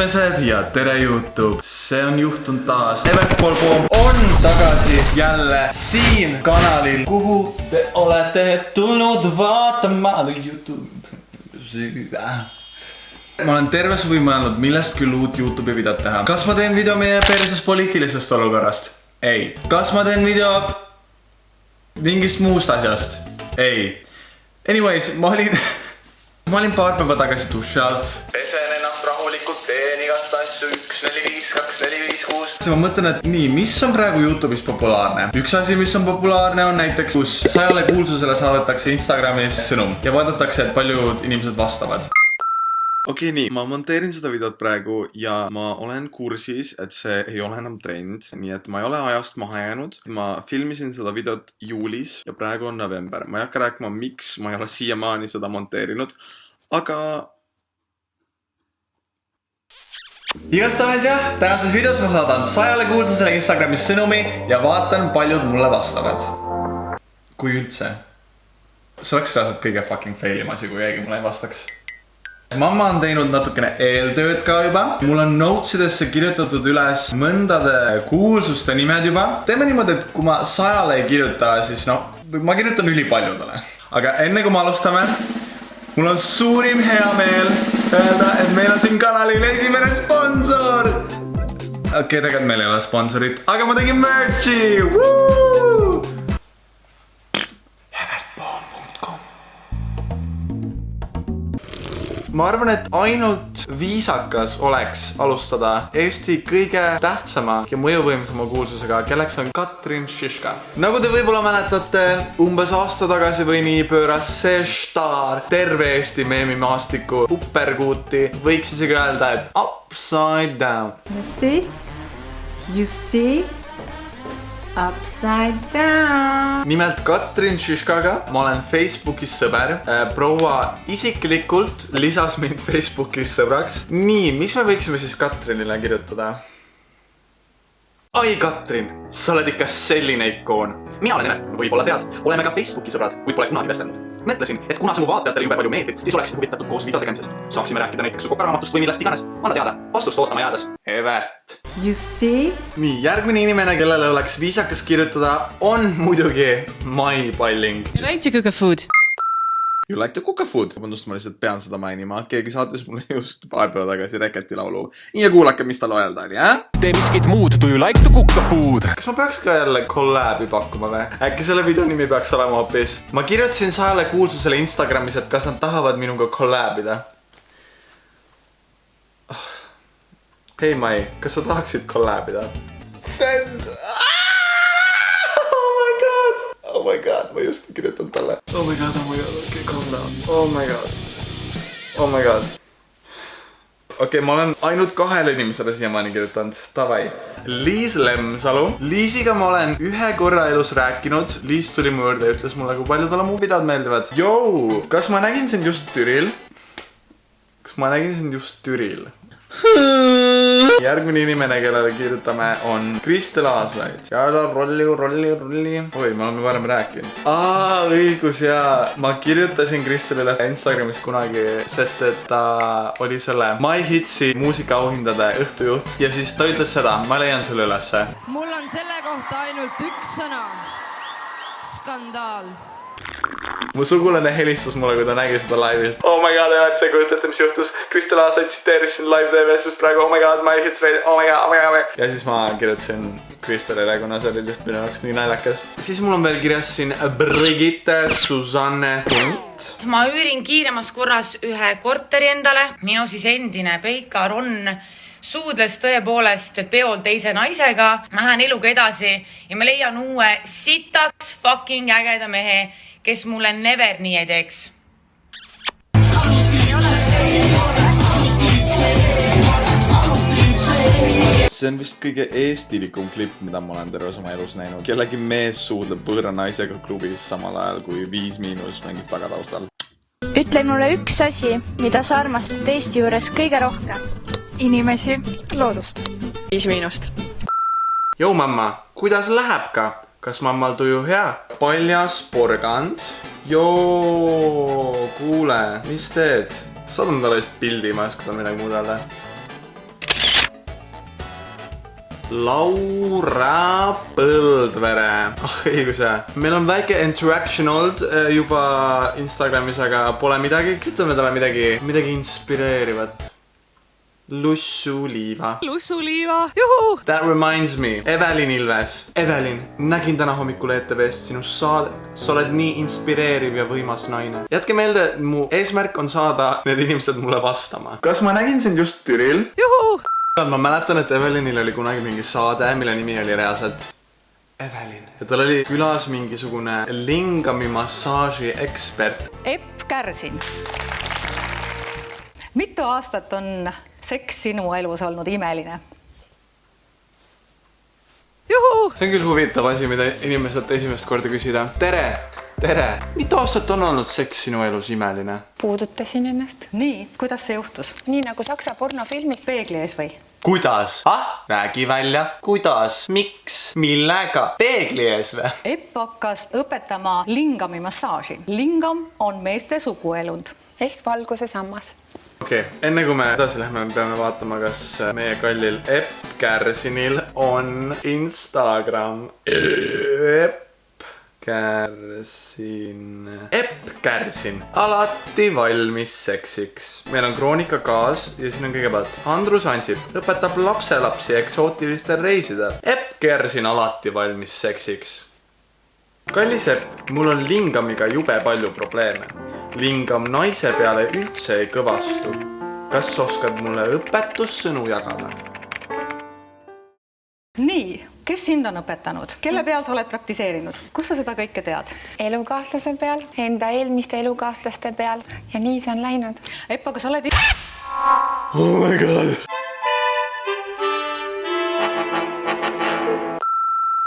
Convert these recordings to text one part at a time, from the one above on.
inimesed ja tere YouTube. See on juhtunud taas. Everpool Poom on tagasi jälle siin kanalil, kuhu te olete tulnud vaatama YouTube. Ma olen terve suvi mõelnud, millest küll uut YouTube'i videot teha. Kas ma teen video meie perses poliitilisest olukorrast? Ei. Kas ma teen video mingist muust asjast? Ei. Anyways, ma olin paar päeva tagasi duši all. Pesen ennast rahulikult, teen igast asju 1, 4, 5, 2, 4, 5, 6. Ma mõtlen, et nii, mis on praegu YouTube'is populaarne? Üks asi, mis on populaarne, on näiteks, kus 100 kuulsusele saadetakse Instagramis sõnum ja vaadatakse, et paljud inimesed vastavad. Okei, nii, ma monteerin seda videot praegu ja ma olen kursis, et see ei ole enam trend, nii et ma ei ole ajast maha jäänud. Ma filmisin seda videot juulis ja praegu on november. Ma ei hakka rääkima, miks ma ei ole siiamaani seda monteerinud, aga... Igastahes jah, tänases videos ma saadan 100 kuulsusele Instagramis sõnumi ja vaatan, paljud mulle vastavad. Kui üldse. See oleks reaalselt kõige fucking failim asi, kui keegi mulle ei vastaks. Mamma on teinud natukene eeltööd ka juba. Mul on notesidesse kirjutatud üles mõndade kuulsuste nimed juba. Teeme niimoodi, et kui ma 100 ei kirjuta, siis ma kirjutan ülipaljudele. Aga enne kui me alustame, mul on suurim hea meel öelda, et meil on siin kanalil esimene sponsor. Okei, tegelikult meil ei ole sponsorit, aga ma tegin merchi! Woo! Ma arvan, et ainult viisakas oleks alustada Eesti kõige tähtsama ja mõjuvõimsama kuulsusega, kelleks on Katrin Šiška. Nagu te võib-olla mäletate, umbes aasta tagasi või nii pööras see staar terve Eesti meemimaastiku upperkuuti. Võiks isegi öelda, et upside down. You see? Upside down. Nimelt Katrin Šiškaga ma olen Facebookis sõber. Proua isiklikult lisas mind Facebookis sõbraks. Nii, mis me võiksime siis Katrinile kirjutada? Ai Katrin, sa oled ikka selline ikoon. Mina olen nimelt, võib-olla tead, oleme ka Facebooki sõbrad, kuid pole kunagi vestelnud. Mõtlesin, et kuna sa mu vaatajatele jube palju meeldid, siis oleksid huvitatud koos video tegemisest. Saaksime rääkida näiteks su kokaraamatust või millest iganes. Anna teada, vastust ootama jäädes. Evert. You see? Nii, järgmine inimene, kellele oleks viisakas kirjutada, on muidugi Mai Palling. You like to cook a food? You like to cook a food? Vabandust, ma lihtsalt pean seda mainima. Keegi saatis mulle just paar päeva tagasi Reketi laulu. Ja kuulake, mis tal öelda oli, Tee miskit muud, do you like to cook a food? Kas ma peaks ka jälle kollaabi pakkuma või? Äkki selle video nimi peaks olema hoopis? Ma kirjutasin 100 kuulsusele Instagramis, et kas nad tahavad minuga kollaabida. Hei Mai, kas sa tahaksid kollaabida? Send! Oh my god, ma just kirjutan talle. Oh my god, okay, calm down. Oh my god. Okei, ma olen ainult 2 inimesele siiamaani kirjutanud. Tavai. Liis Lemsalu. Liisiga ma olen 1 korra elus rääkinud. Liis tuli mu juurde ja ütles mulle, kui palju talle mu videod meeldivad. Jou, kas ma nägin sind just Türil? Järgmine inimene, kellele kirjutame, on Kristel Aaslaid. Ja rolli. Oi, me oleme varem rääkinud. Õigus ja ma kirjutasin Kristelile Instagramis kunagi, sest et ta oli selle My Hitsi muusikaauhindade õhtujuht. Ja siis ta ütles seda, ma leian selle ülesse. Mul on selle kohta ainult üks sõna. Skandaal. Mu sugulane helistas mulle, kui ta nägi seda laivis. Oh my god, Evert, see kujutate, mis juhtus. Kristel Aaslaid tsiteeris siin live TV-s just praegu. Oh my god, My Hits Radio. Oh my god. Ja siis ma kirjutasin Kristelile, kuna see oli lihtsalt minu jaoks nii naljakas. Siis mul on veel kirjas siin Brigitte Susanne Punt. Ma üürin kiiremas korras 1 korteri endale. Minu siis endine Peika Ron suudles tõepoolest peol teise naisega. Ma lähen eluga edasi ja ma leian uue sitaks fucking ägeda mehe, kes mulle never nii ei teeks. See on vist kõige eestilikum klipp, mida ma olen terves oma elus näinud. Kellegi mees suudleb võõra naisega klubis samal ajal, kui 5 miinus mängib tagataustal. Ütle mulle üks asi, mida sa armastad Eesti juures kõige rohkem. Inimesi, loodust. 5 miinust. Jou mamma, kuidas läheb ka? Kas mammal tuju hea? Paljas porgand. Joo, kuule, mis teed? Saadun talle just pildi, ma ei oska tal midagi muud öelda. Laura Põldvere. Õiguse. Meil on väike interaction olnud juba Instagramis, aga pole midagi. Ütleme talle midagi inspireerivat. Lussuliiva. Juhu! That reminds me. Evelin Ilves. Evelin, nägin täna hommikul ETV-st sinu saadet. Sa oled nii inspireeriv ja võimas naine. Jätke meelde, mu eesmärk on saada need inimesed mulle vastama. Kas ma nägin sind just Türil? Juhu! Ma mäletan, et Evelinil oli kunagi mingi saade, mille nimi oli reaalselt Evelin. Ja tal oli külas mingisugune lingami massaaži ekspert. Epp Kärsin. Mitu aastat on seks sinu elus olnud imeline? Juhu! See on küll huvitav asi, mida inimeselt esimest korda küsida. Tere! Mitu aastat on olnud seks sinu elus imeline? Puudutasin ennast. Nii, kuidas see juhtus? Nii nagu saksa pornofilmis. Peegli ees või? Kuidas? Räägi välja. Kuidas? Miks? Millega? Peegli ees või? Epp hakkas õpetama lingami massaaži. Lingam on meeste suguelund. Ehk valguse sammas. Okei, enne kui me edasi lähme, peame vaatama, kas meie kallil Epp Kärsinil on Instagram. Epp Kärsin. Alati valmis seksiks. Meil on Kroonika kaas ja siin on kõigepealt Andrus Ansip õpetab lapselapsi eksootilistel reisidel. Epp Kärsin alati valmis seksiks. Kallis Epp, mul on lingamiga jube palju probleeme. Lingam naise peale üldse ei kõvastu. Kas oskad mulle õpetussõnu jagada? Nii, kes sind on õpetanud? Kelle peal sa oled praktiseerinud? Kus sa seda kõike tead? Elukaaslase peal, enda eelmiste elukaaslaste peal ja nii see on läinud. Epp, aga sa oled... Oh my god!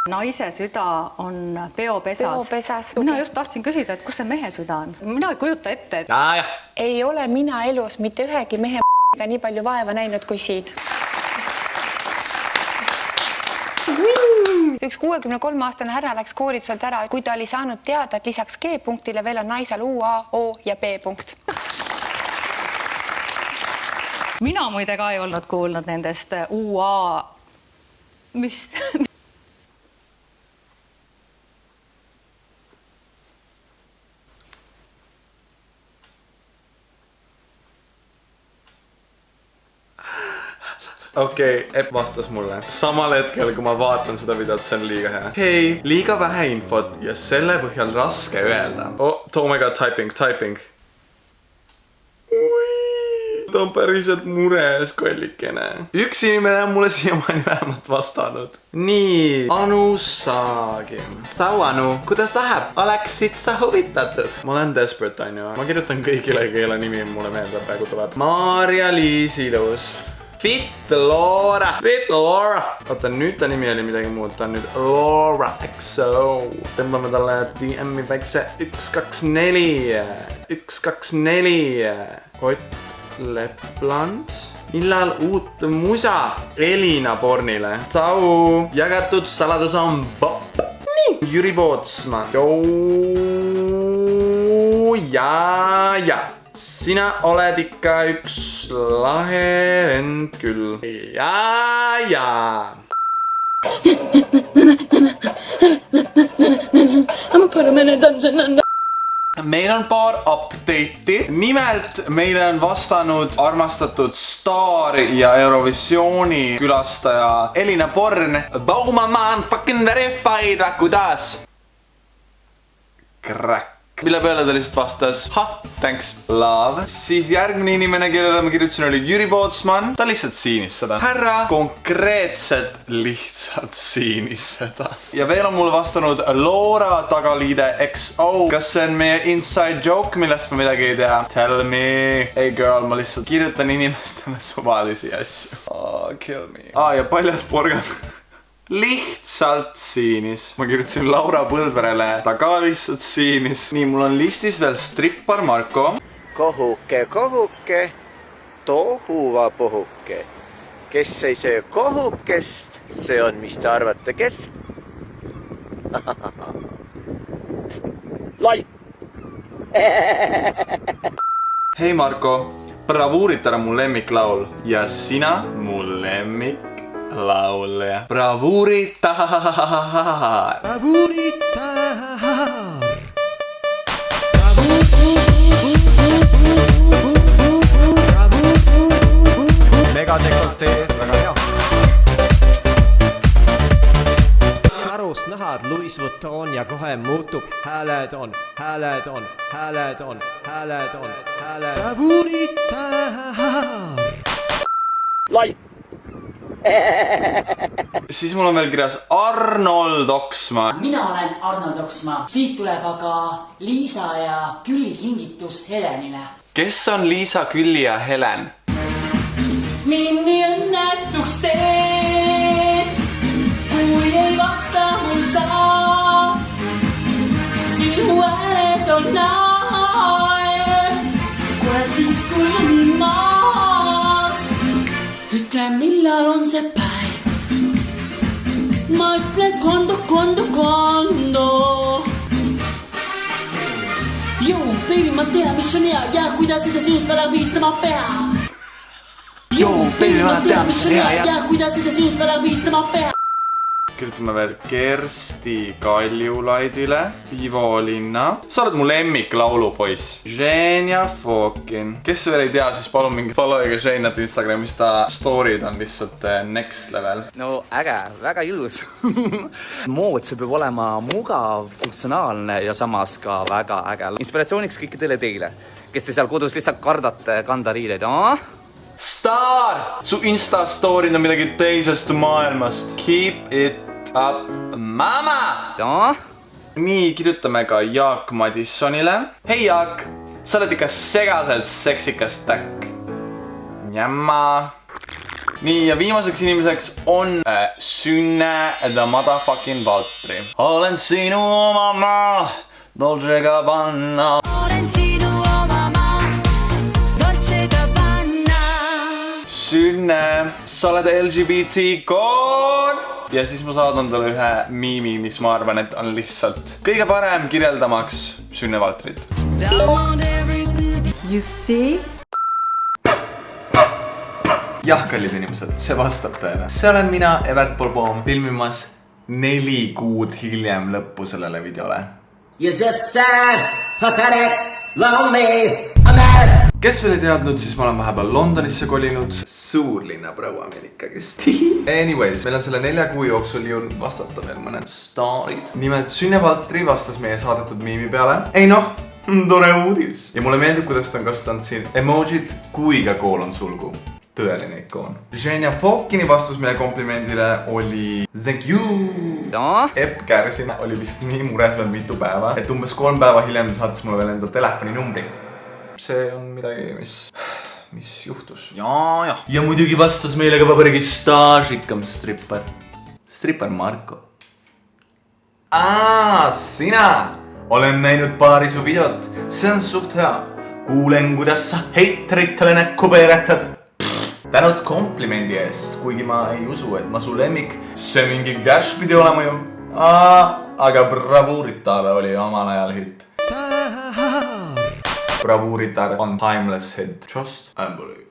Naise süda on peopesas. Peopesas. Mina just tahtsin küsida, et kus see mehe süda on. Mina ei kujuta ette, et... Ja. Ei ole mina elus mitte ühegi mehe nii palju vaeva näinud kui siin. Üks 63-aastane härra läks koolituselt ära, kui ta oli saanud teada, et lisaks G-punktile veel on naisel U, A, O ja B-punkt. Mina muide ka ei olnud kuulnud nendest UA... Mis... Okei, Epp vastas mulle. Samal hetkel, kui ma vaatan seda videot, see on liiga hea. Hei, liiga vähe infot ja selle põhjal raske öelda. Oh my god, typing. Ta on päriselt mures, kollikene. Üks inimene on mulle siiamaani vähemalt vastanud. Nii, Anu Saagim. Sau Anu, kuidas läheb? Oleksid sa huvitatud? Ma olen desperate, on ju. Ma kirjutan kõigile, kelle nimi mulle meelde praegu tuleb. Maarja-Liis Ilus. Fit Laura. Oota, nüüd ta nimi oli midagi muud. Ta on nüüd Laura XO. Tõmbame talle DM-i väikse 124. Ott Lepland. Millal uut musa Elina Bornile? Tsau. Jagatud saladus on Bob. Nii. Jüri Pootsma. Ja. Sina oled ikka üks lahe vend küll. Ja. Meil on paar update'i. Nimelt meile on vastanud armastatud staar ja Eurovisiooni külastaja Elina Born. Baumaman fucking verified, kuidas? Crack. Mille peale ta lihtsalt vastas, thanks, love. Siis järgmine inimene, kellele ma kirjutasin, oli Jüri Pootsman. Ta lihtsalt siinis seda. Härra konkreetselt lihtsalt siinis seda. Ja veel on mulle vastanud Laura Tagaliide XO. Kas see on meie inside joke, millest ma midagi ei tea? Tell me. Hey girl, ma lihtsalt kirjutan inimestele suvalisi asju. Kill me. Ja paljas porgand. Lihtsalt siinis. Ma kirjutasin Laura Põldverele, ta ka lihtsalt siinis. Nii, mul on listis veel strippar Marko. Kohuke, tohuva puhuke. Kes ei söö kohukest, see on, mis te arvate, kes? Loll! Hei Marko, bravuurit ära mu lemmiklaul ja sina mu lemmik laulja. Bravuuritaar. megadekoltee, väga hea. Sarust nähad Louis Vuitton ja kohe muutub hääled on. Lai! Siis mul on veel kirjas Arnold Oksmaa. Mina olen Arnold Oksmaa. Siit tuleb aga Liisa ja Külli kingitus Helenile. Kes on Liisa, Külli ja Helen? Mind nii õnnetuks teed, kui ei vasta mul saa. Sinu ääres on naer, kohe siis kui lumi maas. Ütle, millal on see päev. Ma ütlen kondo. Jõu, baby, ma tean, mis on hea ja kuidas seda sinult veel abistama peab. Jõu, baby, ma tean, mis on hea ja kuidas seda sinult veel abistama peab. Kirjutame veel Kersti Kaljulaidile, Ivo Linna. Sa oled mu lemmik laulupoiss. Ženja Fokin. Kes veel ei tea, siis palun mingi follow'iga Ženjat Instagramis, ta story'd on lihtsalt next level. No äge, väga ilus. Mood, see peab olema mugav, funktsionaalne ja samas ka väga äge. Inspiratsiooniks kõikidele teile, kes te seal kodus lihtsalt kardate kanda riideid. Star! Su Insta story'd on midagi teisest maailmast. Keep it up, mama! Nii, kirjutame ka Jaak Madissonile. Hei Jaak, sa oled ikka segaselt seksikas täkk. Njamma. Nii, ja viimaseks inimeseks on Sünne the motherfucking Valtri. Olen sinu oma maa, Dolce Gabbana. Olen sinu oma maa, Dolce Gabbana. Sünne, sa oled LGBT kood. Ja siis ma saadan talle ühe miimi, mis ma arvan, et on lihtsalt kõige parem kirjeldamaks Sünne Valtrit. You see? Jah, kallid inimesed, see vastab tõele. See olen mina, Evert Bolboom, filmimas 4 kuud hiljem lõppu sellele videole. You just sad, pathetic, lonely, a mess. Kes veel ei teadnud, siis ma olen vahepeal Londonisse kolinud. Suurlinna proua Ameerikagist. Anyways, meil on selle 4 kuu jooksul jõudnud vastata veel mõned staarid. Nimelt Sünne Valtri vastas meie saadetud miimi peale. Ei noh, tore uudis. Ja mulle meeldib, kuidas ta on kasutanud siin emojit kui ka koolon sulgu. Tõeline ikoon. Ženja Fokini vastus meie komplimendile oli thank you. Epp Kärsin oli vist nii mures veel mitu päeva, et umbes 3 päeva hiljem saatis mulle veel enda telefoninumbri. See on midagi, mis juhtus. Ja muidugi vastas meile ka vabariigi staažikam stripper. Stripper Marko. Sina! Olen näinud paari su videot. See on suht hea. Kuulen, kuidas sa heiteritele näkku peeretad. Tänud komplimendi eest, kuigi ma ei usu, et ma su lemmik. See mingi cash pidi olema ju. Aga Bravuuritar oli omal ajal hitt. Bravuuritar on timeless hit. Just unbelievable.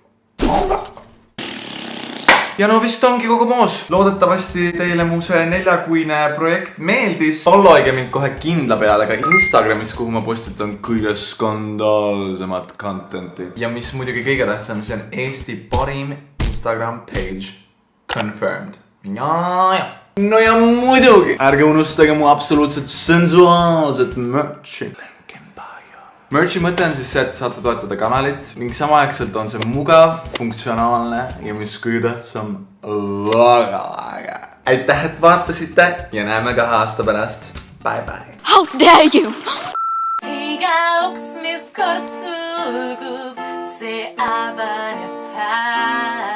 Ja no vist ongi kogu moos. Loodetavasti teile mu see 4-kuine projekt meeldis. Followige mind kohe kindla peale ka Instagramis, kuhu ma postitan kõige skandaalsemat contenti. Ja mis muidugi kõige tähtsam, see on Eesti parim Instagram page. Confirmed. No ja muidugi ärge unustage mu absoluutselt sensuaalset merchi. Merchi mõte on siis see, et saate toetada kanalit ning samaaegselt on see mugav, funktsionaalne ja mis kõige tähtsam, väga äge. Aitäh, et vaatasite ja näeme 2 aasta pärast. Bye bye. How dare you? Iga uks, mis kord sulgub, see avaneb taas.